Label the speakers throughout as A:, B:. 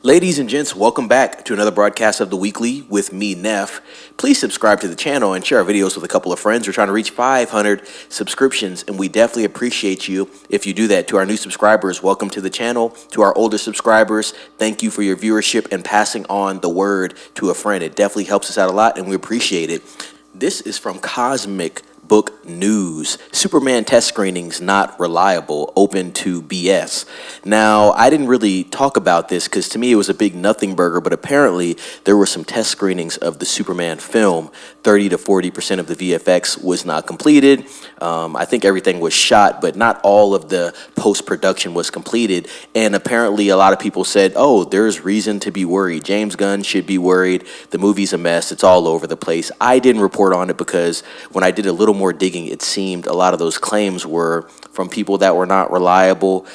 A: Ladies and gents, welcome back to another broadcast of The Weekly with me, Neff. Please subscribe to the channel and share our videos with a couple of friends. We're trying to reach 500 subscriptions, and we definitely appreciate you if you do that. To our new subscribers, welcome to the channel. To our older subscribers, thank you for your viewership and passing on the word to a friend. It definitely helps us out a lot, and we appreciate it. This is from Cosmic Book News. Superman test screenings not reliable, open to BS. Now, I didn't really talk about this because to me it was a big nothing burger, but apparently there were some test screenings of the Superman film. 30 to 40% of the VFX was not completed. I think everything was shot, but not all of the post-production was completed. And apparently a lot of people said, oh, there's reason to be worried. James Gunn should be worried. The movie's a mess. It's all over the place. I didn't report on it because when I did a little more digging, it seemed a lot of those claims were from people that were not reliable.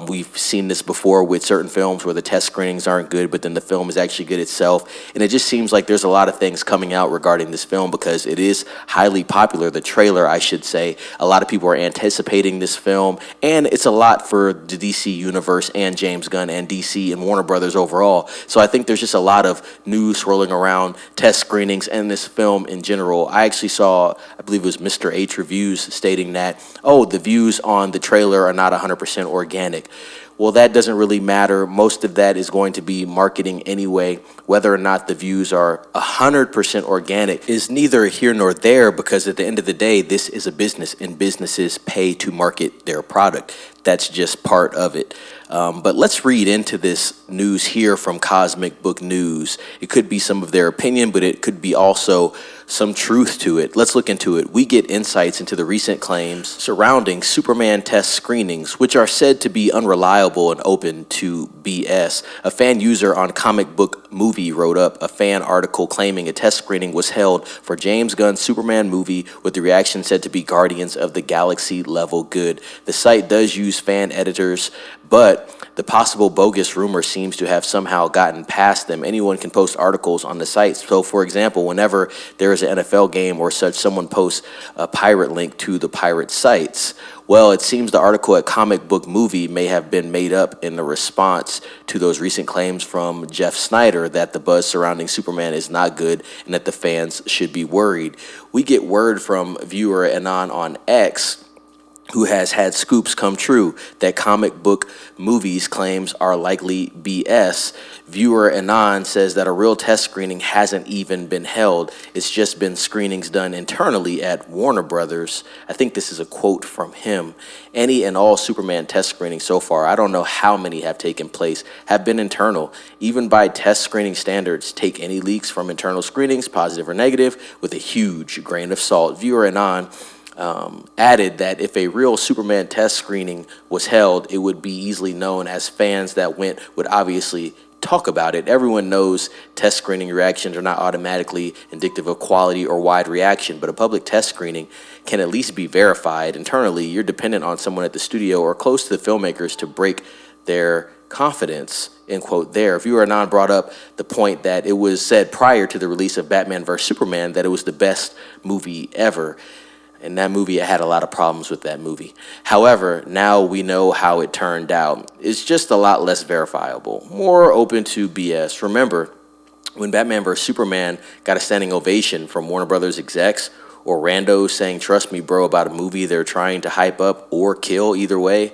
A: We've seen this before with certain films where the test screenings aren't good, but then the film is actually good itself. And it just seems like there's a lot of things coming out regarding this film because it is highly popular. The trailer, I should say, a lot of people are anticipating this film, and it's a lot for the DC universe and James Gunn and DC and Warner Brothers overall. So I think there's just a lot of news swirling around test screenings and this film in general. I actually saw, I believe it was Mr. H reviews stating that, oh, the views on the trailer are not 100% organic. Well, that doesn't really matter. Most of that is going to be marketing anyway. Whether or not the views are 100% organic is neither here nor there because at the end of the day, this is a business and businesses pay to market their product. That's just part of it. But let's read into this news here from Cosmic Book News. It could be some of their opinion, but it could be also some truth to it. Let's look into it. We get insights into the recent claims surrounding Superman test screenings, which are said to be unreliable and open to BS. A fan user on Comic Book Movie wrote up a fan article claiming a test screening was held for James Gunn's Superman movie with the reaction said to be Guardians of the Galaxy level good. The site does use fan editors, but the possible bogus rumor seems to have somehow gotten past them. Anyone can post articles on the site. So, for example, whenever there is an NFL game or such, someone posts a pirate link to the pirate sites. Well, it seems the article at Comic Book Movie may have been made up in the response to those recent claims from Jeff Snyder that the buzz surrounding Superman is not good and that the fans should be worried. We get word from viewer Anon on X, who has had scoops come true that Comic Book Movies claims are likely BS. Viewer Anon says that a real test screening hasn't even been held. It's just been screenings done internally at Warner Brothers. I think this is a quote from him. Any and all Superman test screenings so far, I don't know how many have taken place, have been internal. Even by test screening standards, take any leaks from internal screenings, positive or negative, with a huge grain of salt. Viewer Anon added that if a real Superman test screening was held, it would be easily known as fans that went would obviously talk about it. Everyone knows test screening reactions are not automatically indicative of quality or wide reaction, but a public test screening can at least be verified internally. You're dependent on someone at the studio or close to the filmmakers to break their confidence, end quote there. Viewer Anon brought up the point that it was said prior to the release of Batman vs. Superman that it was the best movie ever. And that movie, I had a lot of problems with that movie. However, now we know how it turned out. It's just a lot less verifiable, more open to BS. Remember, when Batman vs. Superman got a standing ovation from Warner Brothers execs, or randos saying, trust me, bro, about a movie they're trying to hype up or kill either way,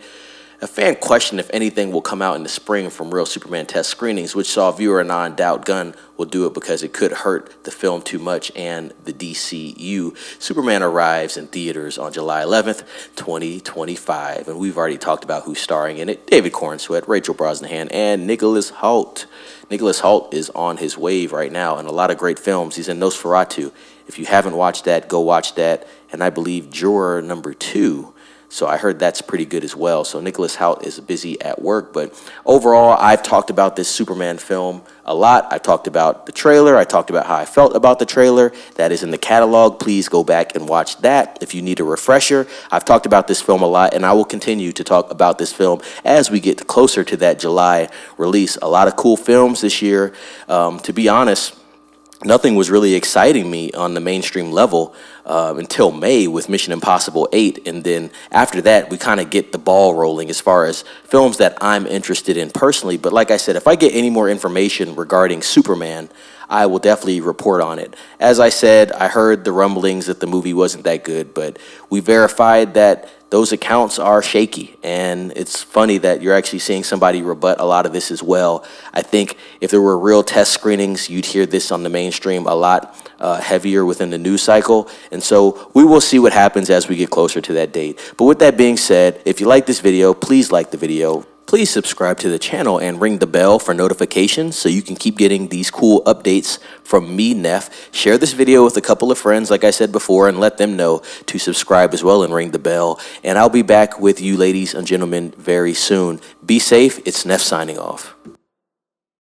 A: a fan questioned if anything will come out in the spring from real Superman test screenings, which saw viewer Anon doubt Gunn will do it because it could hurt the film too much and the DCU. Superman arrives in theaters on July 11th, 2025, and we've already talked about who's starring in it. David Cornsweet, Rachel Brosnahan, and Nicholas Hoult. Nicholas Hoult is on his wave right now in a lot of great films. He's in Nosferatu. If you haven't watched that, go watch that. And I believe Juror number 2. So I heard that's pretty good as well. So Nicholas Hoult is busy at work. But overall, I've talked about this Superman film a lot. I talked about the trailer. I talked about how I felt about the trailer. That is in the catalog. Please go back and watch that if you need a refresher. I've talked about this film a lot, and I will continue to talk about this film as we get closer to that July release. A lot of cool films this year. To be honest, nothing was really exciting me on the mainstream level. until May with Mission Impossible 8. And then after that, we kind of get the ball rolling as far as films that I'm interested in personally. But like I said, if I get any more information regarding Superman, I will definitely report on it. As I said, I heard the rumblings that the movie wasn't that good, but we verified that those accounts are shaky. And it's funny that you're actually seeing somebody rebut a lot of this as well. I think if there were real test screenings, you'd hear this on the mainstream a lot heavier within the news cycle. And so we will see what happens as we get closer to that date. But with that being said, if you like this video, please like the video. Please subscribe to the channel and ring the bell for notifications so you can keep getting these cool updates from me, Neff. Share this video with a couple of friends, like I said before, and let them know to subscribe as well and ring the bell. And I'll be back with you, ladies and gentlemen, very soon. Be safe. It's Neff signing off.